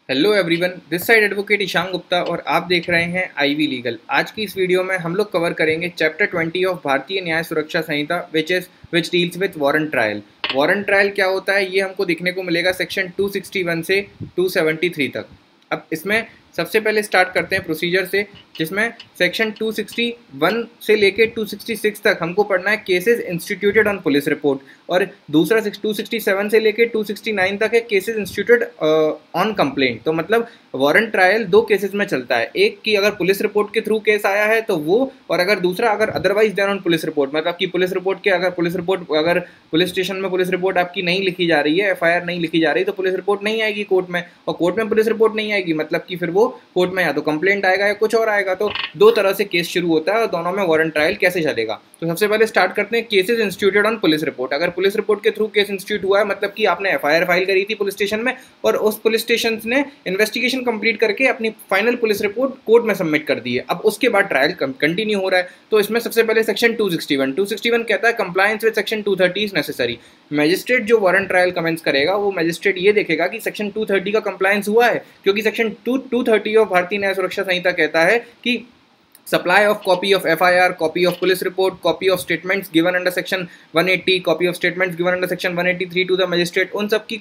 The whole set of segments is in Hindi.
Hello everyone, this side advocate Ishan Gupta और आप देख रहे हैं आईवी लीगल। आज की इस वीडियो में हम लोग कवर करेंगे chapter 20 of Bharatiya Nyaya Suraksha Sanhita which deals with warrant trial. Warrant trial क्या होता है ये हमको देखने को मिलेगा सेक्शन 261 से 273 तक। अब इसमें सबसे पहले स्टार्ट करते हैं प्रोसीजर से, जिसमें सेक्शन 261 से लेके 266 तक हमको पढ़ना है cases instituted on police report, और दूसरा 267 से लेके 269 तक है केसेस इंस्टीट्यूटेड ऑन कंप्लेंट। तो मतलब वारंट ट्रायल दो केसेस में चलता है, एक की अगर पुलिस रिपोर्ट के थ्रू केस आया है तो वो, और अगर दूसरा अगर otherwise then on police report, मतलब कि पुलिस रिपोर्ट के अगर पुलिस स्टेशन में पुलिस रिपोर्ट आपकी नहीं लिखी जा रही है, एफआईआर नहीं लिखी जा रही, तो पुलिस रिपोर्ट नहीं आएगी कोर्ट में, और कोर्ट में पुलिस रिपोर्ट नहीं आएगी मतलब कि फिर वो कोर्ट में या तो कंप्लेंट आएगा या कुछ और आएगा। तो दो तरह से केस शुरू होता है और दोनों में वारंट ट्रायल कैसे चलेगा। तो सबसे पहले स्टार्ट करते हैं cases instituted on police report. अगर पुलिस रिपोर्ट के थ्रू केस इंस्टीट्यूट हुआ है मतलब कि आपने एफआईआर फाइल करी थी पुलिस स्टेशन में और उस पुलिस स्टेशन ने इन्वेस्टिगेशन कंप्लीट करके अपनी फाइनल पुलिस रिपोर्ट कोर्ट में सबमिट कर दी है, अब उसके बाद ट्रायल कंटिन्यू हो रहा है। तो इसमें सबसे पहले सेक्शन 261 कहता है compliance with section 230 is necessary. Magistrate जो वारंट ट्रायल कमेंस करेगा वो मैजिस्ट्रेट ये देखेगा कि सेक्शन 230 का कंप्लायंस हुआ है, क्योंकि सेक्शन 230 ऑफ भारतीय न्याय सुरक्षा संहिता कहता है कि supply of copy of FIR, copy of police report, copy of statements given under section 180, copy of statements given under section 183 to the magistrate, उन सब की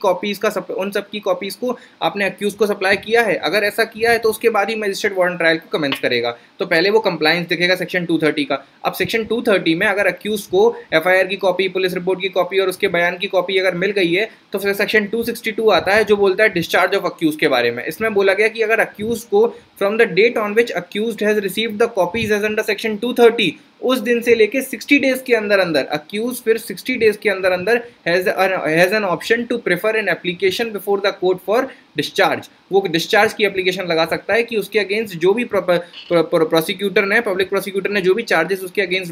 कॉपीज को आपने अक्यूज को सप्लाई किया है। अगर ऐसा किया है तो उसके बाद ही मैजिस्ट्रेट वारंट ट्रायल को कमेंस करेगा। तो पहले वो कंप्लायंस देखेगा सेक्शन 230 का। अब सेक्शन 230 में अगर अक्यूज को FIR की कॉपी, पुलिस रिपोर्ट की कॉपी और उसके बयान की कॉपी अगर मिल गई है तो फिर सेक्शन 262 आता है जो बोलता है डिस्चार्ज ऑफ अक्यूज के बारे में। इसमें बोला गया कि अगर अक्यूज को from the date on which accused has received the copies as under section 230, उस दिन से लेके 60 डेज के अंदर अंदर अक्यूज फिर 60 डेज के अंदर अंदर has an option to prefer an application before the court for discharge. वो डिस्चार्ज की एप्लीकेशन लगा सकता है कि उसके अगेंस्ट जो भी प्रोसिक्यूटर ने, पब्लिक प्रोसिक्यूटर ने जो भी चार्जेस उसके अगेंस्ट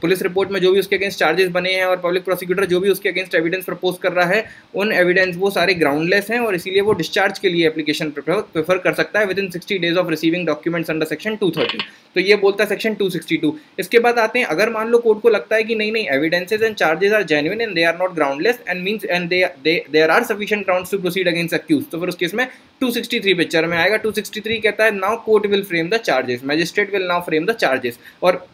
पुलिस रिपोर्ट में जो भी उसके अगेंस्ट चार्जेस बने हैं और पब्लिक प्रोसिक्यूटर जो भी उसके अगेंस्ट एविडेंस प्रपोज कर रहा है, उन एविडेंस वो सारे ग्राउंडलेस हैं और इसीलिए वो डिस्चार्ज के लिए एप्लीकेशन प्रेफर कर सकता है with in 60 days of receiving documents under section 230। तो ये बोलता है सेक्शन 262। इसके बाद आते हैं, अगर मान लो कोर्ट को लगता है कि नहीं evidences and charges are genuine and they are not groundless and means and there are sufficient grounds to proceed against accused, तो फिर उस केस में 263 पिक्चर में आएगा। 263 कहता है now court will frame the charges, magistrate will now frame the charges. और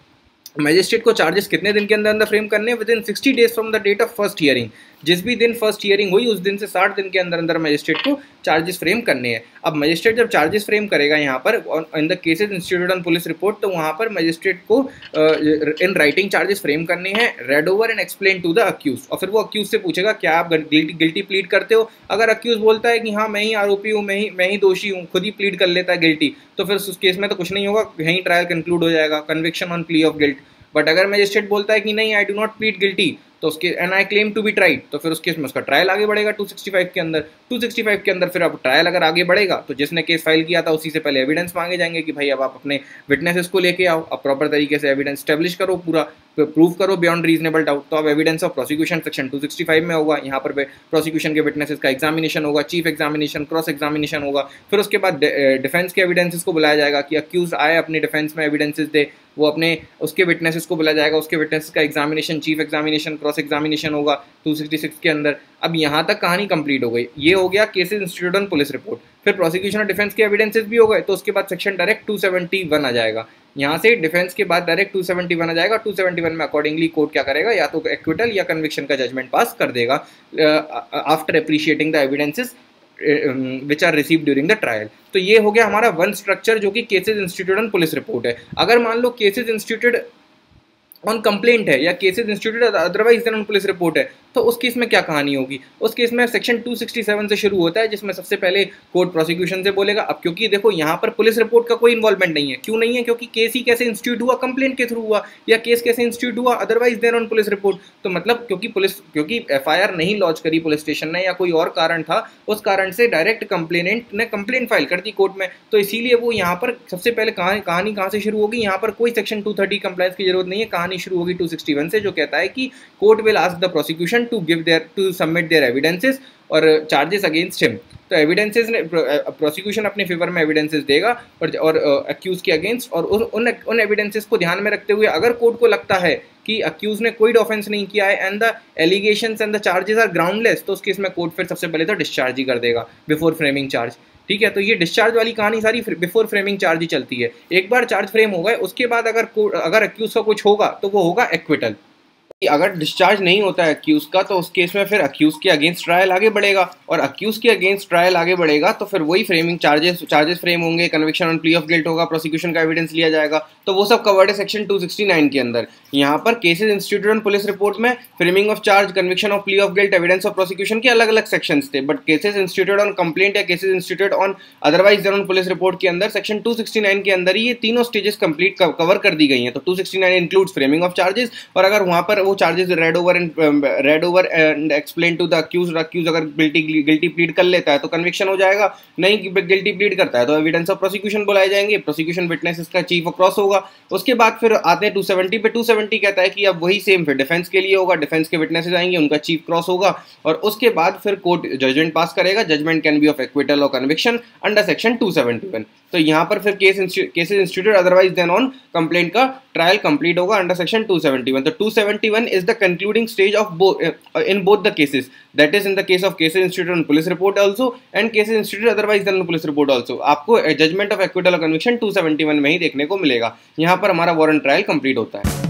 मैजिस्ट्रेट को चार्जेस कितने दिन के अंदर अंदर फ्रेम करने हैं? Within 60 days from the date of first hearing. जिस भी दिन फर्स्ट हियरिंग हुई उस दिन से 60 दिन के अंदर अंदर मैजिस्ट्रेट को चार्जेस फ्रेम करने हैं। अब मैजिस्ट्रेट जब चार्जेस फ्रेम करेगा यहाँ पर in the cases instituted on police report, तो वहाँ पर मैजिस्ट्रेट को इन राइटिंग चार्जेस फ्रेम करने हैं, read over and explain to the accuse. और फिर वो अक्यूज से पूछेगा क्या आप गिल्टी प्लीड करते हो। अगर अक्यूज बोलता है कि हाँ मैं ही आरोपी हूँ, मैं ही दोषी हूँ, खुद ही प्लीड कर लेता है गिल्टी, तो फिर उस केस में तो कुछ नहीं होगा, यहीं ट्रायल कंक्लूड हो जाएगा, conviction on plea of guilt. But अगर मैजिस्ट्रेट बोलता है कि नहीं I do not plead guilty, तो उसके and I claim to be tried, तो फिर उस केस में उसका ट्रायल आगे बढ़ेगा 265 के अंदर। 265 के अंदर फिर अब ट्रायल अगर आगे बढ़ेगा तो जिसने केस फाइल किया था उसी से पहले एविडेंस मांगे जाएंगे कि भाई अब आप अपने विटनेसेस को लेके आओ, अब प्रॉपर तरीके से एविडेंस स्टैब्लिश करो, पूरा प्रूव करो बियॉन्ड रीजनेबल डाउट। तो अब एविडेंस ऑफ प्रोसिक्यूशन सेक्शन 265 में होगा। यहाँ पर प्रोसिक्यूशन के विटनेसेस का एग्जामिनेशन होगा, चीफ एग्जामिनेशन, क्रॉस एग्जामिनेशन होगा। फिर उसके बाद डिफेंस के एविडेंसेस को बुलाया जाएगा कि अक्यूज आए अपने डिफेंस में एविडेंसेस दे, वो अपने उसके विटनेसेस को बुलाया जाएगा, उसके विटनेसेस का examination, chief examination, cross examination होगा 266 के अंदर। अब यहाँ तक कहानी कंप्लीट हो गई। ये हो गया cases instituted on police report. फिर प्रोसिक्यूशन और डिफेंस के एविडेंसेस भी हो गए, तो उसके बाद सेक्शन डायरेक्ट 271 आ जाएगा। यहाँ से डिफेंस के बाद डायरेक्ट 271 आ जाएगा। 271 में अकॉर्डिंगली कोर्ट क्या करेगा, या तो एक्विटल या कन्विक्शन का जजमेंट पास कर देगा after appreciating the evidences which are received during the trial. तो ये हो गया हमारा वन स्ट्रक्चर जो कि cases instituted on police report है। अगर मान लो केसेस इंस्टीट्यूटेड ऑन कंप्लेंट है या cases instituted otherwise then on police report है, तो उस केस में क्या कहानी होगी? उस केस में सेक्शन 267 से शुरू होता है, जिसमें सबसे पहले कोर्ट प्रोसिक्यूशन से बोलेगा। अब क्योंकि देखो यहाँ पर पुलिस रिपोर्ट का कोई इन्वॉल्वमेंट नहीं है, क्यों नहीं है? क्योंकि केस ही कैसे इंस्टीट्यूट हुआ, कंप्लेंट के थ्रू हुआ, या केस कैसे इंस्टीट्यूट हुआ otherwise then on police report. तो मतलब क्योंकि FIR नहीं लॉन्च करी पुलिस स्टेशन ने या कोई और कारण था, उस कारण से डायरेक्ट कंप्लेनेंट ने कंप्लेंट फाइल कर दी कोर्ट में, तो इसीलिए वो यहाँ पर सबसे पहले कहानी कहाँ से शुरू होगी? यहाँ पर कोई सेक्शन 230 कंप्लायंस की जरूरत नहीं है, कहानी शुरू होगी 261 से, जो कहता है कि court will ask the prosecution prosecution to submit their evidences और चार्जेस अगेंस्ट हिम। तो एविडेंसेस ने प्रोसिक्यूशन अपने फेवर में एविडेंसेस देगा और अक्यूज के अगेंस्ट, और उन एविडेंसेस को ध्यान में रखते हुए अगर कोर्ट को लगता है कि अक्यूज ने कोई ऑफेंस नहीं किया है and the allegations and the charges are groundless, तो उस केस में कोर्ट फिर सबसे पहले तो डिस्चार्ज ही कर देगा बिफोर फ्रेमिंग चार्ज। ठीक है, तो ये डिस्चार्ज वाली कहानी सारी बिफोर फ्रेमिंग चार्ज ही चलती है। एक बार चार्ज फ्रेम हो गए उसके बाद अगर अक्यूज का कुछ होगा तो वो होगा एक्विटल। अगर डिस्चार्ज नहीं होता है अक्यूज का तो उस केस में फिर अक्यूज के अगेंस्ट ट्रायल आगे बढ़ेगा, और अक्यूज के अगेंस्ट ट्रायल आगे बढ़ेगा तो फिर वही फ्रेमिंग चार्जेस फ्रेम होंगे, conviction on plea of guilt होगा, प्रोसिक्यूशन का एविडेंस लिया जाएगा, तो वो सब कवर्ड है सेक्शन 269 के अंदर। यहाँ पर cases instituted on police report में framing of charge, conviction of plea of guilt, evidence of prosecution के अलग अलग सेक्शंस थे, but cases instituted on complaint या cases instituted on otherwise then on police report के अंदर सेक्शन 269 के अंदर ही ये तीनों स्टेजेस कंप्लीट कवर कर दी गई हैं। तो 269 इंक्लूड्स फ्रेमिंग ऑफ चार्जेस, और अगर वहाँ पर वो charges read over and explain to the accused, accused अगर गिल्टी प्लीड कर लेता है तो कन्विक्शन हो जाएगा, नहीं गिल्टी प्लीड करता है तो एविडेंस ऑफ प्रोसिक्यूशन बुलाए जाएंगे, प्रोसिक्यूशन विटनेस इसका चीफ ऑफ क्रॉस होगा। उसके बाद फिर आते हैं 270 पे। 270 कहता है कि अब वही सेम फिर डिफेंस के लिए होगा, डिफेंस के विटनेसेस आएंगे, उनका चीफ क्रॉस होगा, और उसके बाद फिर कोर्ट जजमेंट पास करेगा। Judgment can be of acquittal or conviction under section 271। तो यहाँ पर फिर cases instituted otherwise then on complaint का ट्रायल कंप्लीट होगा अंडर सेक्शन 271। तो 271 is the concluding stage of in both the cases, that is in the case of cases instituted on police report also and cases instituted otherwise than on police report also। आपको judgement of acquittal or conviction 271 में ही देखने को मिलेगा। यहाँ पर हमारा वारंट ट्रायल कंप्लीट होता है।